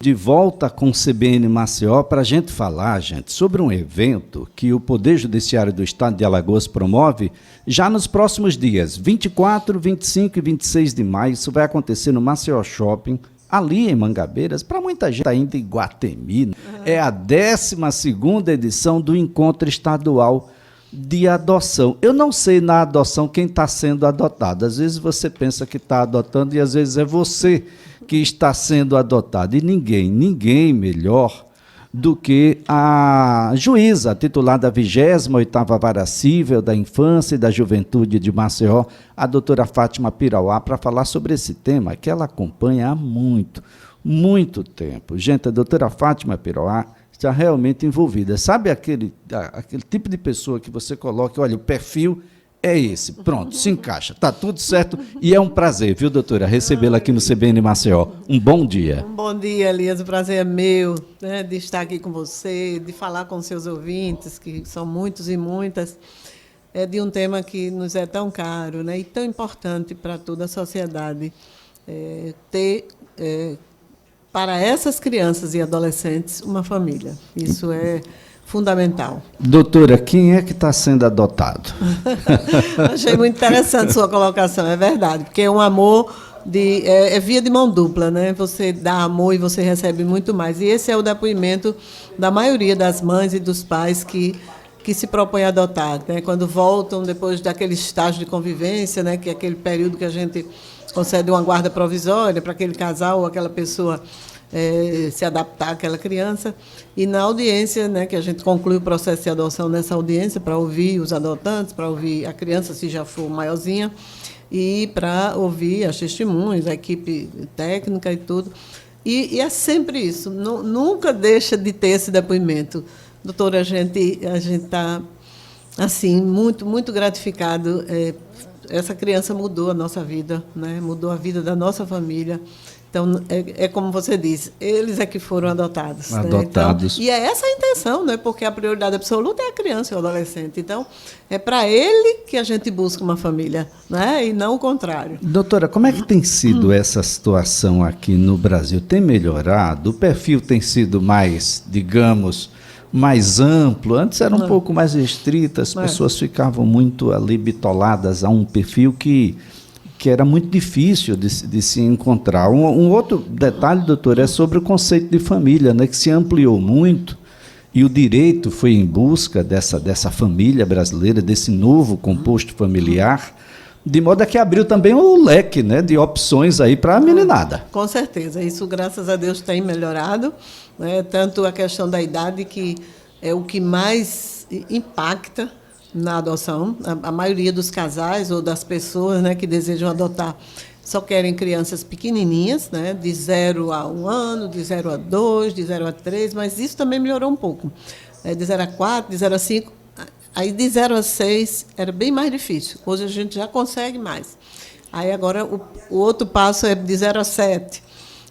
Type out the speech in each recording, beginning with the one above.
De volta com o CBN Maceió para a gente falar, gente, sobre um evento que o Poder Judiciário do Estado de Alagoas promove já nos próximos dias, 24, 25 e 26 de maio. Isso vai acontecer no Maceió Shopping, ali em Mangabeiras, para muita gente ainda em Iguatemi. É a 12ª edição do Encontro Estadual de Adoção. Eu não sei na adoção quem está sendo adotado. Às vezes você pensa que está adotando e às vezes é você que está sendo adotado. E ninguém melhor do que a juíza titular da 28ª Vara Cível da Infância e da Juventude de Maceió, a doutora Fátima Pirauá, para falar sobre esse tema que ela acompanha há muito tempo. Gente, a doutora Fátima Pirauá está realmente envolvida. Sabe aquele tipo de pessoa que você coloca, olha, o perfil é esse, pronto, se encaixa, está tudo certo e é um prazer, viu, doutora, recebê-la aqui no CBN Maceió. Um bom dia. Um bom dia, Elias, o prazer é meu, né, de estar aqui com você, de falar com seus ouvintes, que são muitos e muitas, de um tema que nos é tão caro, né, e tão importante para toda a sociedade, ter para essas crianças e adolescentes uma família. Isso é fundamental. Doutora, quem é que está sendo adotado? Achei muito interessante sua colocação, é verdade, porque um amor é via de mão dupla, né? Você dá amor e você recebe muito mais. E esse é o depoimento da maioria das mães e dos pais que se propõem a adotar, né? Quando voltam depois daquele estágio de convivência, né? Que é aquele período que a gente concede uma guarda provisória para aquele casal ou aquela pessoa se adaptar àquela criança. E na audiência, né, que a gente conclui o processo de adoção nessa audiência, para ouvir os adotantes, para ouvir a criança, se já for maiorzinha, e para ouvir as testemunhas, a equipe técnica e tudo. E é sempre isso, nunca deixa de ter esse depoimento. Doutora, a gente está assim, muito gratificado. Essa criança mudou a nossa vida, né? Mudou a vida da nossa família. Então, é como você disse, eles é que foram adotados. Adotados. Né? Então, e é essa a intenção, né? Porque a prioridade absoluta é a criança e o adolescente. Então, é para ele que a gente busca uma família, né? E não o contrário. Doutora, como é que tem sido essa situação aqui no Brasil? Tem melhorado? O perfil tem sido mais, digamos, mais amplo? Antes era um pouco mais restrito, as pessoas ficavam muito ali bitoladas a um perfil que era muito difícil de se encontrar. Um outro detalhe, doutor, é sobre o conceito de família, né, que se ampliou muito, e o direito foi em busca dessa família brasileira, desse novo composto familiar, de modo a que abriu também o leque, né, de opções aí para a meninada. Com certeza, isso, graças a Deus, tem melhorado, né, tanto a questão da idade, que é o que mais impacta na adoção. A maioria dos casais ou das pessoas, né, que desejam adotar só querem crianças pequenininhas, né, de 0 a 1 ano, de 0 a 2, de 0 a 3, mas isso também melhorou um pouco. De 0 a 4, de 0 a 5, aí de 0 a 6 era bem mais difícil. Hoje a gente já consegue mais. Aí agora o outro passo é de 0 a 7,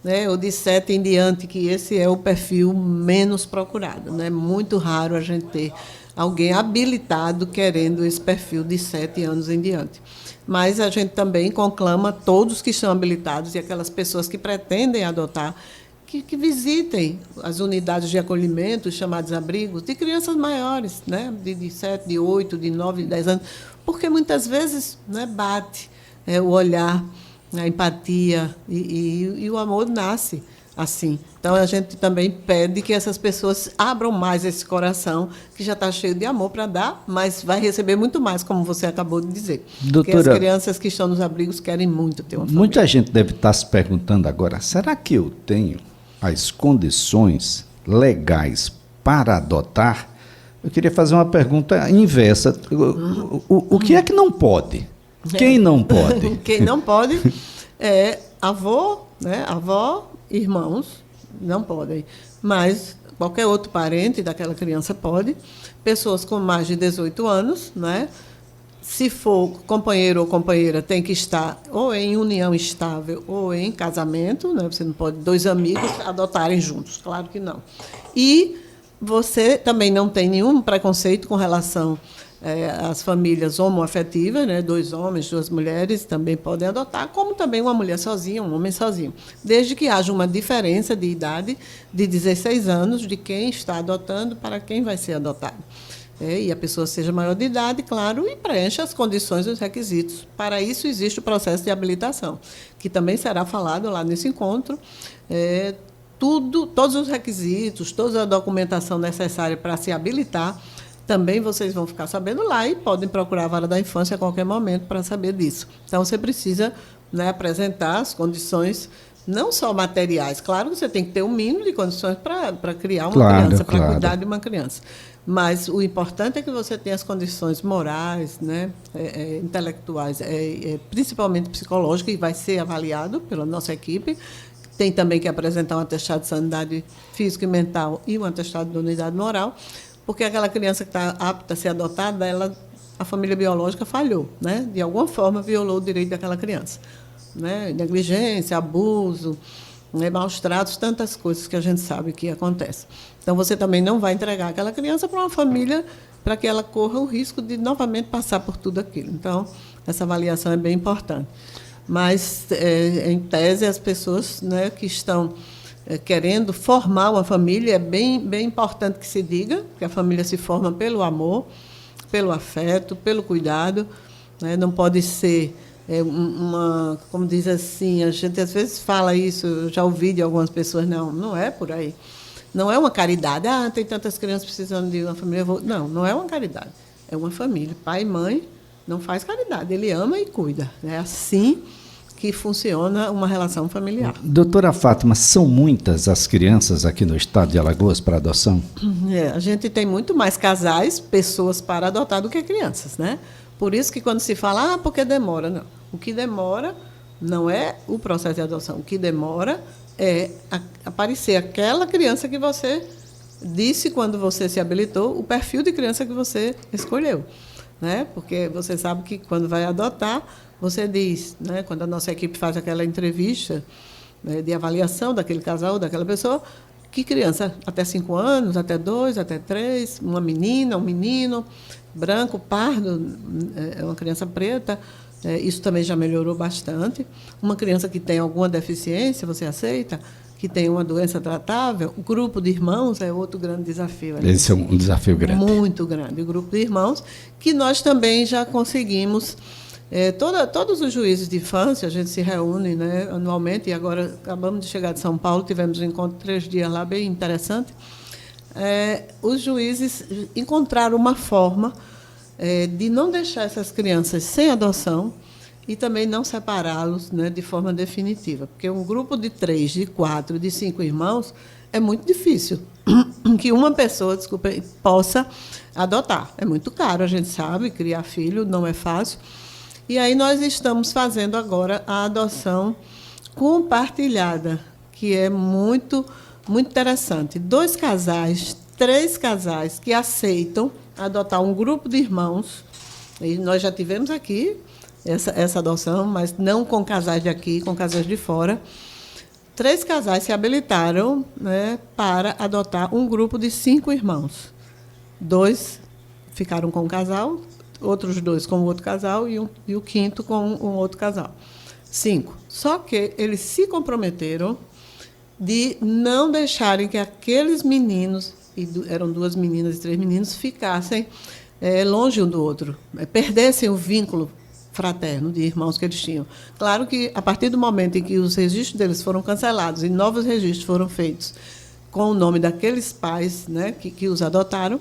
né, ou de 7 em diante, que esse é o perfil menos procurado, né? Muito raro a gente ter alguém habilitado querendo esse perfil de 7 anos em diante. Mas a gente também conclama todos que são habilitados e aquelas pessoas que pretendem adotar, que visitem as unidades de acolhimento, os chamados abrigos, de crianças maiores, né, de 7, de 8, de 9, de 10 anos, porque muitas vezes, né, bate o olhar, a empatia e o amor nasce assim. Então, a gente também pede que essas pessoas abram mais esse coração, que já está cheio de amor para dar, mas vai receber muito mais, como você acabou de dizer. Doutora, porque as crianças que estão nos abrigos querem muito ter uma família. Muita gente deve estar se perguntando agora, será que eu tenho as condições legais para adotar? Eu queria fazer uma pergunta inversa. O que é que não pode? Quem não pode? Quem não pode é avô, né, avó, irmãos, não podem. Mas qualquer outro parente daquela criança pode. Pessoas com mais de 18 anos, né? Se for companheiro ou companheira, tem que estar ou em união estável ou em casamento, né? Você não pode 2 amigos adotarem juntos, claro que não. E você também não tem nenhum preconceito com relação as famílias homoafetivas, né, 2 homens, 2 mulheres também podem adotar, como também uma mulher sozinha, um homem sozinho, desde que haja uma diferença de idade de 16 anos de quem está adotando para quem vai ser adotado. E a pessoa seja maior de idade, claro, e preencha as condições e os requisitos. Para isso existe o processo de habilitação, que também será falado lá nesse encontro. Todos os requisitos, toda a documentação necessária para se habilitar, também vocês vão ficar sabendo lá e podem procurar a Vara da Infância a qualquer momento para saber disso. Então, você precisa, né, apresentar as condições, não só materiais. Claro que você tem que ter um mínimo de condições para criar uma criança, para cuidar de uma criança. Mas o importante é que você tenha as condições morais, né, intelectuais, principalmente psicológicas, e vai ser avaliado pela nossa equipe. Tem também que apresentar um atestado de sanidade física e mental e um atestado de unidade moral, porque aquela criança que está apta a ser adotada, a família biológica falhou, né? De alguma forma violou o direito daquela criança, né? Negligência, abuso, né? Maus tratos, tantas coisas que a gente sabe que acontecem. Então, você também não vai entregar aquela criança para uma família para que ela corra o risco de novamente passar por tudo aquilo. Então, essa avaliação é bem importante. Mas, em tese, as pessoas, né, que estão querendo formar uma família, é bem importante que se diga que a família se forma pelo amor, pelo afeto, pelo cuidado, né? Não pode ser como diz assim, a gente às vezes fala isso, eu já ouvi de algumas pessoas, não é por aí. Não é uma caridade, tem tantas crianças precisando de uma família. Não é uma caridade, é uma família. Pai e mãe não faz caridade, ele ama e cuida. É assim que funciona uma relação familiar. Doutora Fátima, são muitas as crianças aqui no estado de Alagoas para adoção? A gente tem muito mais casais, pessoas para adotar do que crianças, né? Por isso que quando se fala, porque demora, não. O que demora não é o processo de adoção, o que demora é aparecer aquela criança que você disse quando você se habilitou, o perfil de criança que você escolheu, né? Porque você sabe que quando vai adotar, você diz, né, quando a nossa equipe faz aquela entrevista, né, de avaliação daquele casal, daquela pessoa, que criança? Até 5 anos, até 2, até 3, uma menina, um menino, branco, pardo, uma criança preta, isso também já melhorou bastante. Uma criança que tem alguma deficiência, você aceita? Que tem uma doença tratável, o grupo de irmãos é outro grande desafio. Esse é um desafio grande. Muito grande. O grupo de irmãos, que nós também já conseguimos. Todos os juízes de infância, a gente se reúne, né, anualmente, e agora acabamos de chegar de São Paulo, tivemos um encontro 3 dias lá, bem interessante. Os juízes encontraram uma forma de não deixar essas crianças sem adoção e também não separá-los, né, de forma definitiva, porque um grupo de 3, de 4, de 5 irmãos é muito difícil que uma pessoa, possa adotar. É muito caro, a gente sabe, criar filho não é fácil. E aí nós estamos fazendo agora a adoção compartilhada, que é muito, muito interessante. 2 casais, 3 casais que aceitam adotar um grupo de irmãos. E nós já tivemos aqui essa adoção, mas não com casais de aqui, com casais de fora. 3 casais se habilitaram, né, para adotar um grupo de 5 irmãos. 2 ficaram com o casal, outros 2 com o outro casal e o 5º com um outro casal. 5. Só que eles se comprometeram de não deixarem que aqueles meninos, eram 2 meninas e 3 meninos, ficassem longe um do outro, perdessem o vínculo fraterno de irmãos que eles tinham. Claro que, a partir do momento em que os registros deles foram cancelados e novos registros foram feitos com o nome daqueles pais, né, que os adotaram,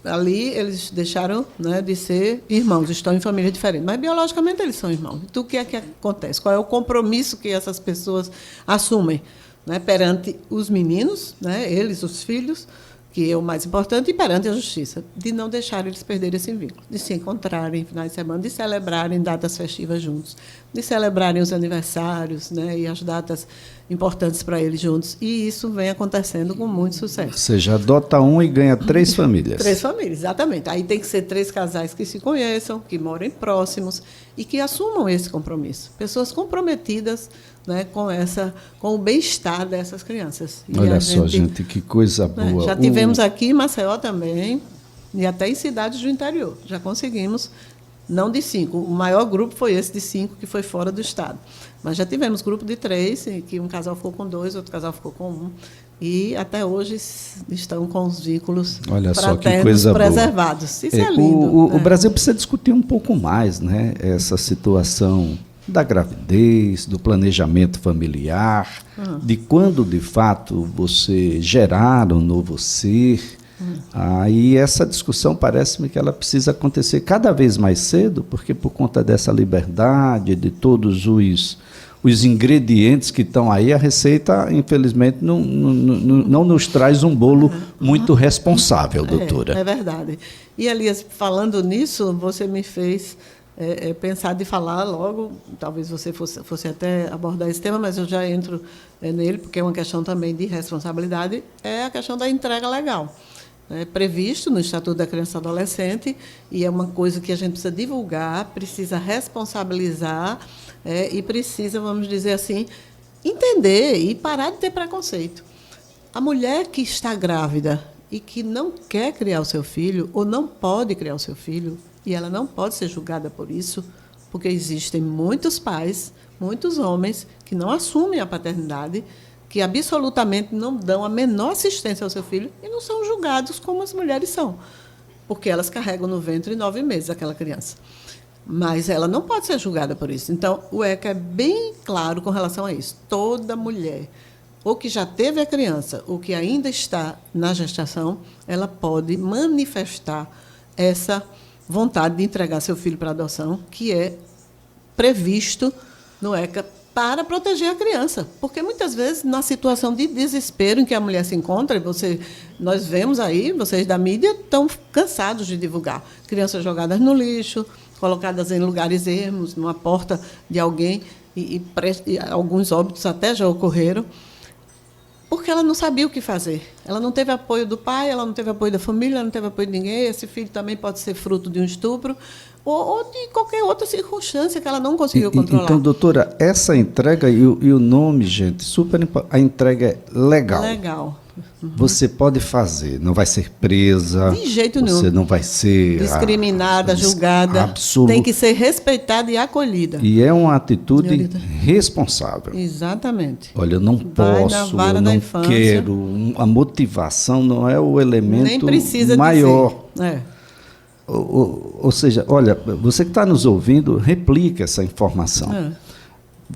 ali eles deixaram, né, de ser irmãos, estão em famílias diferentes, mas biologicamente eles são irmãos. Então, o que é que acontece? Qual é o compromisso que essas pessoas assumem, né, perante os meninos, né, eles, os filhos, que é o mais importante, e perante a justiça, de não deixar eles perderem esse vínculo, de se encontrarem em finais de semana, de celebrarem datas festivas juntos, de celebrarem os aniversários, né, e as datas importantes para eles juntos. E isso vem acontecendo com muito sucesso. Ou seja, adota um e ganha 3 famílias. 3 famílias, exatamente. Aí tem que ser 3 casais que se conheçam, que morem próximos e que assumam esse compromisso. Pessoas comprometidas, né, com o bem-estar dessas crianças. Olha só, gente, que coisa boa. Já tivemos aqui em Maceió também, e até em cidades do interior. Já conseguimos, não de 5. O maior grupo foi esse de 5, que foi fora do estado. Mas já tivemos grupo de 3, em que um casal ficou com 2, outro casal ficou com 1. E até hoje estão com os vínculos fraternos preservados. Isso é lindo. O Brasil precisa discutir um pouco mais, né, essa situação da gravidez, do planejamento familiar, de quando, de fato, você gerar um novo ser. Aí essa discussão parece-me que ela precisa acontecer cada vez mais cedo, porque por conta dessa liberdade, de todos os ingredientes que estão aí, a receita, infelizmente, não nos traz um bolo muito responsável, doutora. É verdade. E, Elias, falando nisso, você me fez pensar de falar logo, talvez você fosse até abordar esse tema, mas eu já entro nele, porque é uma questão também de responsabilidade, é a questão da entrega legal. É previsto no Estatuto da Criança e Adolescente, e é uma coisa que a gente precisa divulgar, precisa responsabilizar, e precisa, vamos dizer assim, entender e parar de ter preconceito. A mulher que está grávida e que não quer criar o seu filho, ou não pode criar o seu filho, e ela não pode ser julgada por isso, porque existem muitos pais, muitos homens, que não assumem a paternidade, que absolutamente não dão a menor assistência ao seu filho e não são julgados como as mulheres são, porque elas carregam no ventre 9 meses aquela criança. Mas ela não pode ser julgada por isso. Então, o ECA é bem claro com relação a isso. Toda mulher, ou que já teve a criança, ou que ainda está na gestação, ela pode manifestar essa vontade de entregar seu filho para adoção, que é previsto no ECA para proteger a criança. Porque, muitas vezes, na situação de desespero em que a mulher se encontra, nós vemos aí, vocês da mídia estão cansados de divulgar. Crianças jogadas no lixo, colocadas em lugares ermos, numa porta de alguém, e alguns óbitos até já ocorreram, porque ela não sabia o que fazer. Ela não teve apoio do pai, ela não teve apoio da família, ela não teve apoio de ninguém. Esse filho também pode ser fruto de um estupro ou de qualquer outra circunstância que ela não conseguiu controlar. Então, doutora, essa entrega e o nome, gente, super importante. A entrega é legal. Legal. Você pode fazer, não vai ser presa. De jeito nenhum. Você não vai ser discriminada, julgada. Absoluto. Tem que ser respeitada e acolhida. E é uma atitude responsável. Exatamente. Olha, eu não posso, eu não quero. A motivação não é o elemento nem precisa maior. Dizer. Ou seja, olha, você que está nos ouvindo, replica essa informação.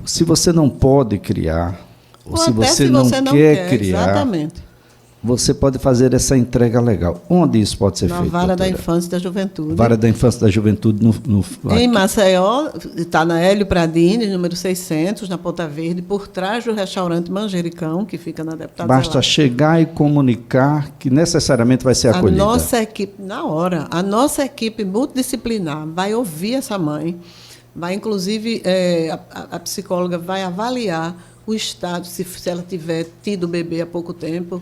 Se você não pode criar, ou se você não quer criar, exatamente, você pode fazer essa entrega legal. Onde isso pode ser feito? Na Vara da doutora? Infância e da Juventude. Vara da Infância e da Juventude. Em Maceió, está na Hélio Pradini, número 600, na Ponta Verde, por trás do restaurante Manjericão, que fica na Deputada Basta Zelada. chegar e comunicar que necessariamente vai ser acolhida. A nossa equipe, na hora, a nossa equipe multidisciplinar vai ouvir essa mãe, vai, inclusive, a psicóloga vai avaliar o estado, se ela tiver tido o bebê há pouco tempo,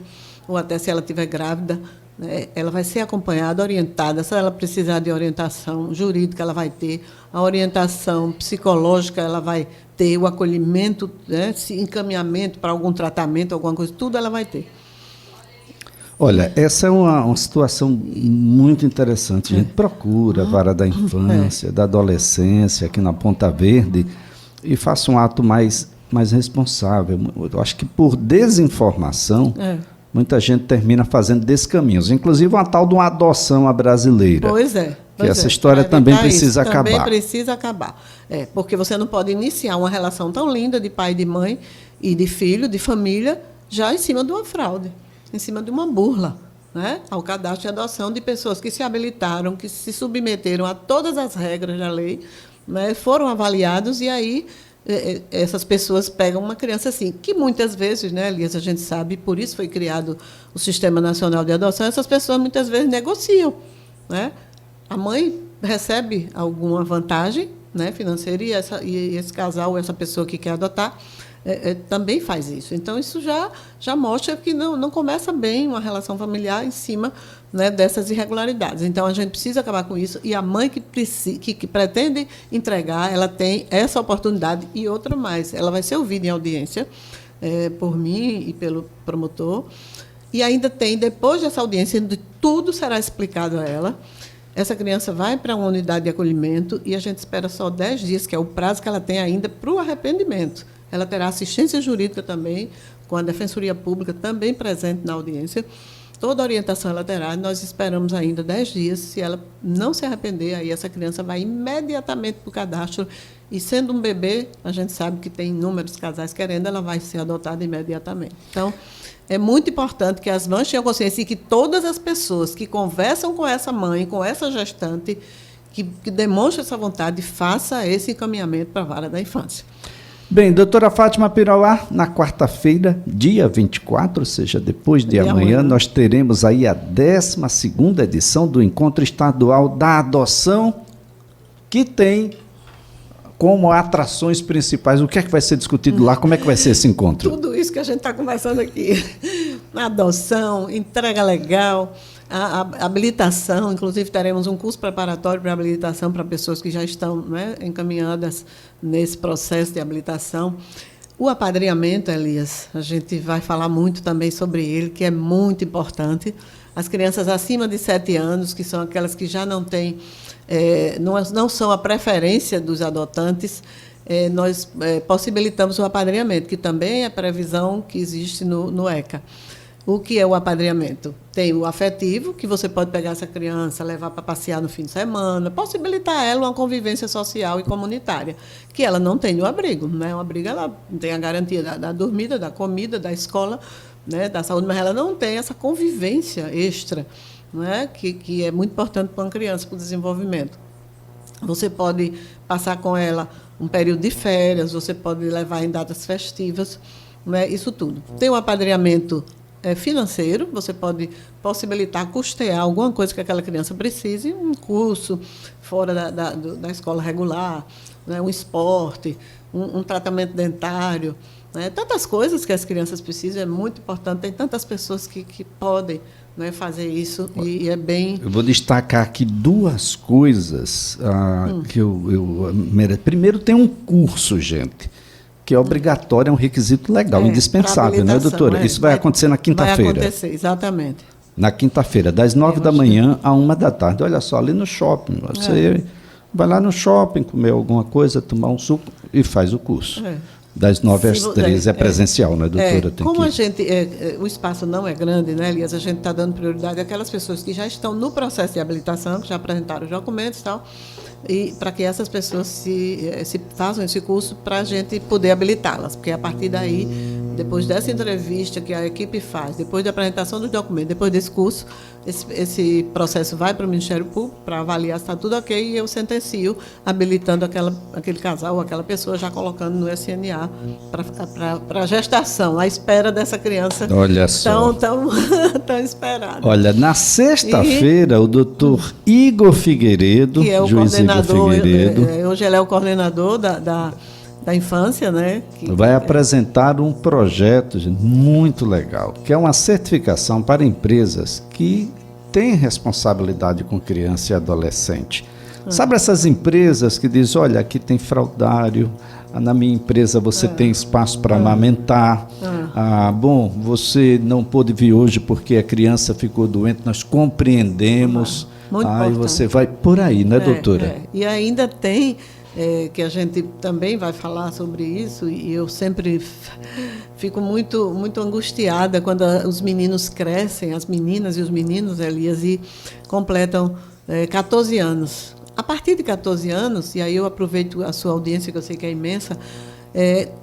ou até se ela estiver grávida, né, ela vai ser acompanhada, orientada. Se ela precisar de orientação jurídica, ela vai ter. A orientação psicológica, ela vai ter. O acolhimento, né, encaminhamento para algum tratamento, alguma coisa, tudo ela vai ter. Olha, essa é uma situação muito interessante. A gente procura a Vara da Infância, da Adolescência, aqui na Ponta Verde, e faça um ato mais responsável. Eu acho que por desinformação, muita gente termina fazendo descaminhos. Inclusive uma tal de uma adoção à brasileira. Pois é. Que essa história também precisa acabar. Também precisa acabar. Porque você não pode iniciar uma relação tão linda de pai e de mãe, e de filho, de família, já em cima de uma fraude, em cima de uma burla, né, ao cadastro de adoção de pessoas que se habilitaram, que se submeteram a todas as regras da lei, né, foram avaliados, e aí essas pessoas pegam uma criança assim, que muitas vezes, né, Elias, a gente sabe, por isso foi criado o Sistema Nacional de Adoção, essas pessoas muitas vezes negociam, né? A mãe recebe alguma vantagem, né, financeira, e esse casal, essa pessoa que quer adotar, também faz isso. Então, isso já mostra que não começa bem uma relação familiar em cima, né, dessas irregularidades. Então, a gente precisa acabar com isso. E a mãe que pretende entregar, ela tem essa oportunidade e outra mais. Ela vai ser ouvida em audiência por mim e pelo promotor. E ainda tem, depois dessa audiência, onde tudo será explicado a ela, essa criança vai para uma unidade de acolhimento e a gente espera só 10 dias, que é o prazo que ela tem ainda para o arrependimento. Ela terá assistência jurídica também, com a Defensoria Pública também presente na audiência. Toda a orientação ela terá. Nós esperamos ainda 10 dias. Se ela não se arrepender, aí essa criança vai imediatamente para o cadastro. E, sendo um bebê, a gente sabe que tem inúmeros casais querendo, ela vai ser adotada imediatamente. Então, é muito importante que as mães tenham consciência e que todas as pessoas que conversam com essa mãe, com essa gestante, que demonstram essa vontade, faça esse encaminhamento para a vara da infância. Bem, doutora Fátima Pirauá, na quarta-feira, dia 24, ou seja, depois de amanhã, nós teremos aí a 12ª edição do Encontro Estadual da Adoção, que tem como atrações principais, o que é que vai ser discutido lá, como é que vai ser esse encontro? Tudo isso que a gente está conversando aqui. Adoção, entrega legal, a habilitação, inclusive teremos um curso preparatório para habilitação para pessoas que já estão, né, encaminhadas nesse processo de habilitação. O apadrinhamento, Elias, a gente vai falar muito também sobre ele, que é muito importante. As crianças acima de 7 anos, que são aquelas que já não têm, não são a preferência dos adotantes, nós possibilitamos o apadrinhamento, que também é previsão que existe no ECA. O que é o apadrinhamento? Tem o afetivo, que você pode pegar essa criança, levar para passear no fim de semana, possibilitar a ela uma convivência social e comunitária, que ela não tem no abrigo, né? O abrigo ela tem a garantia da dormida, da comida, da escola, né, da saúde, mas ela não tem essa convivência extra, né, que é muito importante para uma criança, para o desenvolvimento. Você pode passar com ela um período de férias, você pode levar em datas festivas, né, isso tudo. Tem o apadrinhamento financeiro, você pode possibilitar, custear alguma coisa que aquela criança precise, um curso fora da escola regular, né, um esporte, um tratamento dentário, né, tantas coisas que as crianças precisam, é muito importante, tem tantas pessoas que podem, né, fazer isso, e é bem... Eu vou destacar aqui 2 coisas que primeiro, tem um curso, gente, que é obrigatório, é um requisito legal, indispensável, né, doutora? Isso vai acontecer na quinta-feira. Vai acontecer, exatamente. Na quinta-feira, das 9 da manhã à 1 da tarde. Olha só, ali no shopping. Você vai lá no shopping, comer alguma coisa, tomar um suco e faz o curso. Das 9 às 13 é presencial, né, doutora? Como a gente, o espaço não é grande, né, Elias, a gente está dando prioridade àquelas pessoas que já estão no processo de habilitação, que já apresentaram os documentos e tal, e para que essas pessoas se façam esse curso para a gente poder habilitá-las, porque a partir daí, depois dessa entrevista que a equipe faz, depois da apresentação dos documentos, depois desse curso, esse processo vai para o Ministério Público para avaliar se está tudo ok, e eu sentencio habilitando aquele casal ou aquela pessoa, já colocando no SNA para a gestação, à espera dessa criança. Olha só. Tão esperada. Olha, na sexta-feira, o doutor Igor Figueiredo, que é o juiz Igor Figueiredo, hoje ele é o coordenador da infância, né? Vai apresentar um projeto, gente, muito legal, que é uma certificação para empresas que têm responsabilidade com criança e adolescente. Sabe essas empresas que dizem, olha, aqui tem fraudário, na minha empresa você tem espaço para amamentar, bom, você não pôde vir hoje porque a criança ficou doente, nós compreendemos, e você vai por aí, né, doutora? E ainda tem... que a gente também vai falar sobre isso, e eu sempre fico muito, muito angustiada quando os meninos crescem, as meninas e os meninos, Elias, e completam 14 anos. A partir de 14 anos, e aí eu aproveito a sua audiência, que eu sei que é imensa,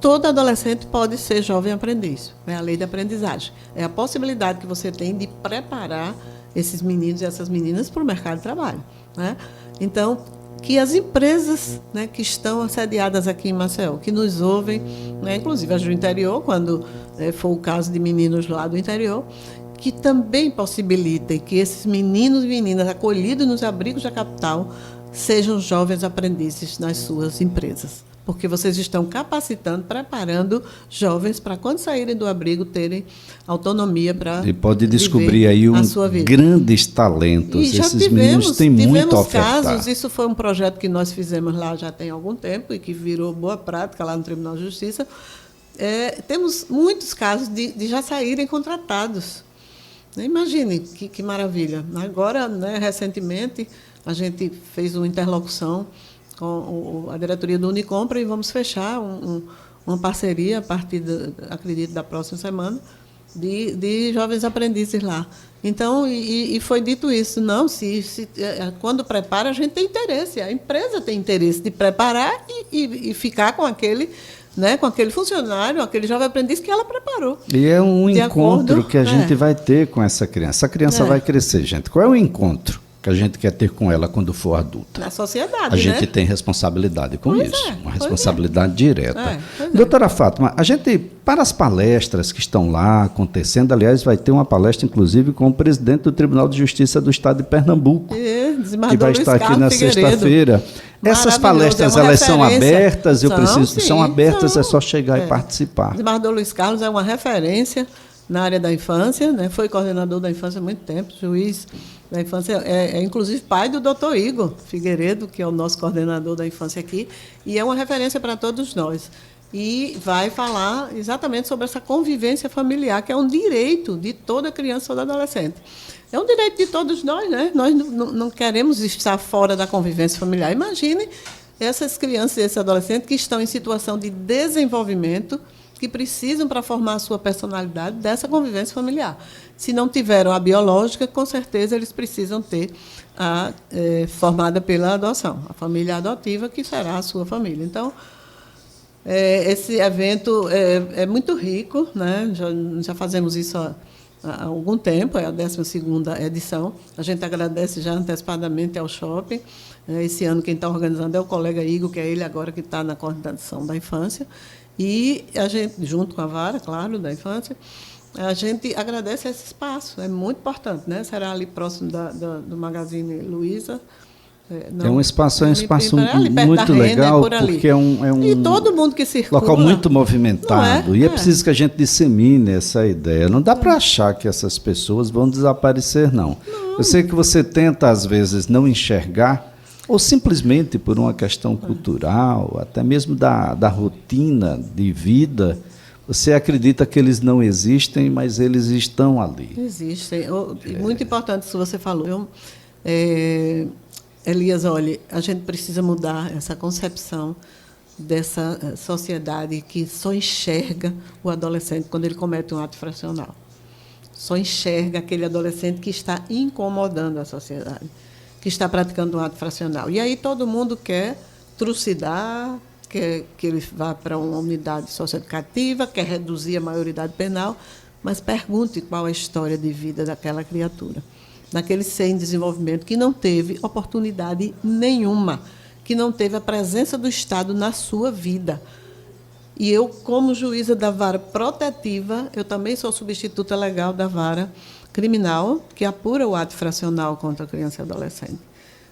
todo adolescente pode ser jovem aprendiz, é a lei da aprendizagem. É a possibilidade que você tem de preparar esses meninos e essas meninas para o mercado de trabalho, né? Então, que as empresas, né, que estão assediadas aqui em Maceió, que nos ouvem, né, inclusive as do interior, quando for o caso de meninos lá do interior, que também possibilitem que esses meninos e meninas acolhidos nos abrigos da capital sejam jovens aprendizes nas suas empresas. Porque vocês estão capacitando, preparando jovens para, quando saírem do abrigo, terem autonomia para e pode descobrir aí grandes talentos. E esses meninos têm muito a ofertar. Casos, isso foi um projeto que nós fizemos lá já tem algum tempo e que virou boa prática lá no Tribunal de Justiça. Temos muitos casos de já saírem contratados. Imagine que maravilha. Agora, né, recentemente, a gente fez uma interlocução com a diretoria do Unicompra e vamos fechar uma parceria a partir, acredito, da próxima semana, de jovens aprendizes lá. Então, e foi dito isso, não, quando prepara, a gente tem interesse, a empresa tem interesse de preparar e ficar com aquele, né, com aquele funcionário, aquele jovem aprendiz que ela preparou. E é um encontro acordo, que a gente vai ter com essa criança. Essa criança vai crescer, gente. Qual é o encontro que a gente quer ter com ela quando for adulta? Na sociedade, a gente né? tem responsabilidade com Pois isso, é, uma pois responsabilidade direta. Pois é. Doutora Fátima, a gente, para as palestras que estão lá acontecendo, aliás, vai ter uma palestra, inclusive, com o presidente do Tribunal de Justiça do Estado de Pernambuco, que vai estar aqui na sexta-feira. Essas palestras, elas são abertas, são abertas, é só chegar e participar. Desembargador Luiz Carlos é uma referência na área da infância, né? Foi coordenador da infância há muito tempo, juiz da infância, inclusive pai do doutor Igor Figueiredo, que é o nosso coordenador da infância aqui, e é uma referência para todos nós. E vai falar exatamente sobre essa convivência familiar, que é um direito de toda criança e todo adolescente. É um direito de todos nós, né? Nós não queremos estar fora da convivência familiar. Imagine essas crianças e esses adolescentes que estão em situação de desenvolvimento, que precisam, para formar a sua personalidade, dessa convivência familiar. Se não tiveram a biológica, com certeza eles precisam ter a formada pela adoção, a família adotiva, que será a sua família. Então, esse evento é muito rico, né? Já fazemos isso há algum tempo, é a 12ª edição. A gente agradece já antecipadamente ao shopping. Esse ano quem está organizando é o colega Igor, que é ele agora que está na coordenação da infância. E a gente, junto com a vara, claro, da infância, a gente agradece esse espaço, é muito importante, né? Será ali próximo do Magazine Luiza. É um espaço muito legal, porque é um e todo mundo que circula, local muito movimentado. E é preciso que a gente dissemine essa ideia. Não dá para achar que essas pessoas vão desaparecer, não. Eu sei que você tenta, às vezes, não enxergar, ou simplesmente por uma questão cultural, até mesmo da rotina de vida, você acredita que eles não existem, mas eles estão ali. Existem. Muito importante isso que você falou. Elias, olha, a gente precisa mudar essa concepção dessa sociedade que só enxerga o adolescente quando ele comete um ato infracional. Só enxerga aquele adolescente que está incomodando a sociedade, que está praticando um ato infracional. E aí todo mundo quer trucidar, quer que ele vá para uma unidade socioeducativa, quer reduzir a maioridade penal, mas pergunte qual é a história de vida daquela criatura, daquele ser em desenvolvimento que não teve oportunidade nenhuma, que não teve a presença do Estado na sua vida. E eu, como juíza da vara protetiva, eu também sou substituta legal da vara criminal, que apura o ato infracional contra a criança e adolescente.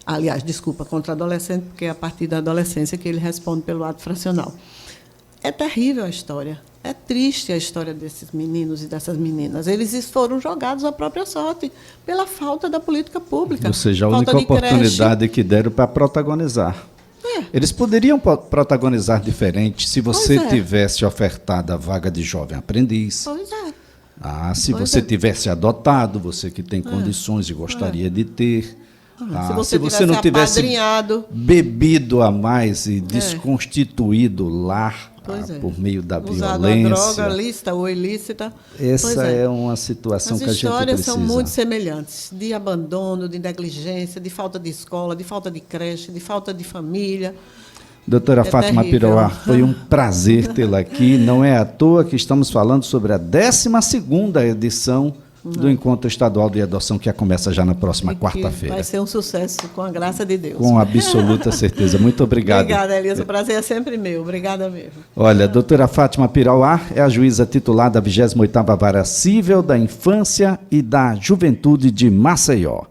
Aliás, desculpa, contra o adolescente, porque é a partir da adolescência que ele responde pelo ato infracional. É terrível a história. É triste a história desses meninos e dessas meninas. Eles foram jogados à própria sorte pela falta da política pública. Ou seja, a única oportunidade que deram para protagonizar. Eles poderiam protagonizar diferente se você tivesse ofertado a vaga de jovem aprendiz. Pois é. Se você tivesse adotado, você que tem condições e gostaria de ter. Se você não tivesse bebido a mais e desconstituído o lar por meio da violência. Usado a droga lícita ou ilícita. Essa é uma situação que a gente precisa. As histórias são muito semelhantes, de abandono, de negligência, de falta de escola, de falta de creche, de falta de família. Doutora Fátima Piroá, foi um prazer tê-la aqui. Não é à toa que estamos falando sobre a 12ª edição do Encontro Estadual de Adoção, que começa já na próxima quarta-feira. Vai ser um sucesso, com a graça de Deus. Com absoluta certeza. Muito obrigado. Obrigada, Elias. O prazer é sempre meu. Obrigada mesmo. Olha, a doutora Fátima Piroá é a juíza titular da 28ª Vara Cível da Infância e da Juventude de Maceió.